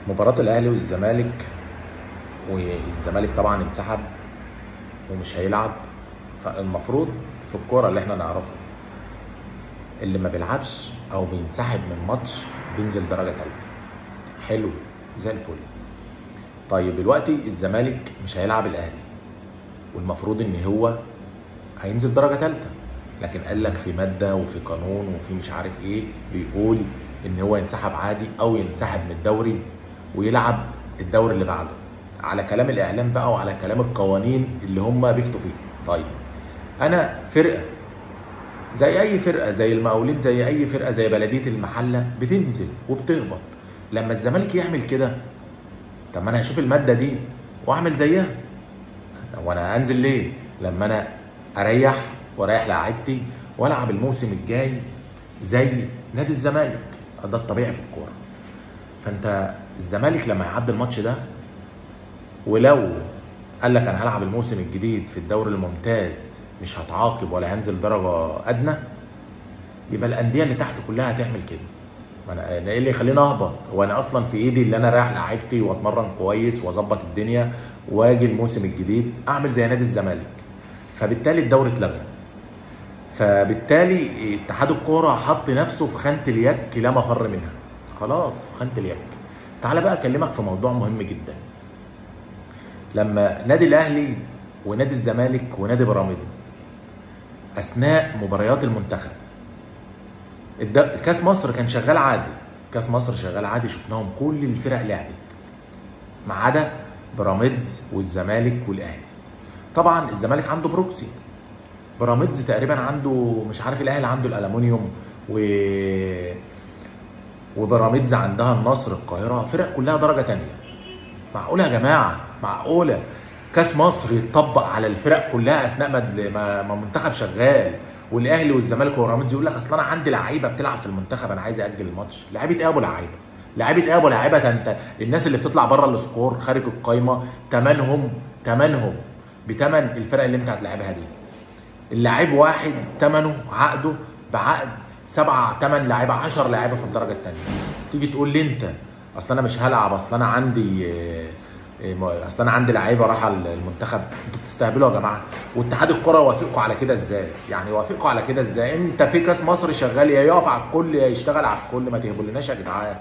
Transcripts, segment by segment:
مباراة الأهلي والزمالك، والزمالك طبعا انسحب ومش هيلعب. فالمفروض في الكورة اللي احنا نعرفه، اللي ما بيلعبش أو بينسحب من ماتش بينزل درجة تالتة. حلو زي الفل. طيب دلوقتي الزمالك مش هيلعب الأهلي، والمفروض إن هو هينزل درجة تالتة، لكن قال لك في مادة وفي قانون وفي مش عارف ايه بيقول إن هو ينسحب عادي أو ينسحب من الدوري ويلعب الدوري اللي بعده، على كلام الاعلام بقى وعلى كلام القوانين اللي هم بيفتوا فيه. طيب انا فرقه زي اي فرقه، زي المقاولين، زي اي فرقه، زي بلديه المحله بتنزل وبتهبط. لما الزمالك يعمل كده، طب ما انا هشوف الماده دي واعمل زيها. وانا انزل ليه لما انا اريح واريح لاعيبتي والعب الموسم الجاي زي نادي الزمالك؟ ده الطبيعي في الكوره. فانت الزمالك لما يعدي الماتش ده، ولو قال لك انا هلعب الموسم الجديد في الدوري الممتاز مش هتعاقب ولا هنزل درجه ادنى، يبقى الانديه اللي تحت كلها هتعمل كده. ما انا ايه اللي يخليني اهبط وانا اصلا في ايدي اللي انا رايح لعيبتي واتمرن كويس واظبط الدنيا واجي الموسم الجديد اعمل زي نادي الزمالك؟ فبالتالي الدوري اتلغى. فبالتالي اتحاد الكوره حط نفسه في خانه اليك لا مفر منها. خلاص في خانه اليك. تعال بقى اكلمك في موضوع مهم جدا. لما نادي الاهلي ونادي الزمالك ونادي بيراميدز اثناء مباريات المنتخب، كاس مصر كان شغال عادي، كاس مصر شغال عادي، شفناهم كل الفرق لعبت ما عدا بيراميدز والزمالك والاهلي. طبعا الزمالك عنده بروكسي، بيراميدز تقريبا عنده مش عارف، الاهلي عنده الالومنيوم وبيراميدز عندها النصر القاهره، فرق كلها درجه تانية. معقوله يا جماعه؟ معقوله كاس مصر يتطبق على الفرق كلها اثناء ما منتخب شغال، والاهلي والزمالك وبيراميدز يقول لك اصل انا عندي لعيبه بتلعب في المنتخب انا عايز اجل الماتش؟ لعيبه ايه يا ابو لعيبه؟ لعيبه ايه يا ابو لعيبه؟ ده انت الناس اللي بتطلع بره السكور خارج القايمه ثمنهم بثمن الفرق اللي انت هتلاعبها دي. اللاعب واحد ثمنه عقده بعقد 7 8 لعيبه 10 لعيبه في الدرجه الثانيه. تيجي تقول لي انت اصل انا مش هلعب، اصل انا عندي لعيبه راحه المنتخب؟ انتوا بتستهبلوا يا جماعه. واتحاد الكره يوافقكم على كده ازاي؟ يعني يوافقكم على كده ازاي؟ انت في كاس مصر شغال، يا يقف على الكل يا يشتغل على الكل. ما تهبلناش يا جدعان.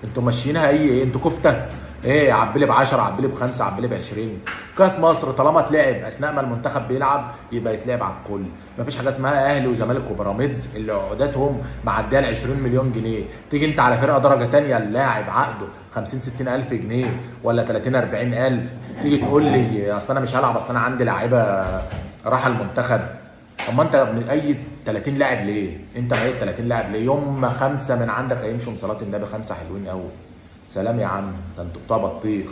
انتوا ماشيينها ايه؟ انتوا كفته ايه؟ عبلي ب10، عبلي ب5، عبلي ب20. كاس مصر طالما اتلعب اثناء ما المنتخب بيلعب يبقى يتلعب على الكل. مفيش حاجه اسمها اهلي وزمالك وبيراميدز اللي عقوداتهم معديه ال 20 مليون جنيه، تيجي انت على فرقه درجه ثانيه اللاعب عقده 50 60 الف جنيه ولا 30 40 الف، تيجي تقول لي اصل انا مش هلعب، اصل انا عندي لعيبه راح المنتخب. اما انت من اي 30 لاعب ليه؟ انت من اي 30 لاعب ليه؟ يوم ما 5 من عندك هيمشوا من صلاه النبي، 5 حلوين قوي. سلام يا عم، ده انتوا بتوع بطيخ.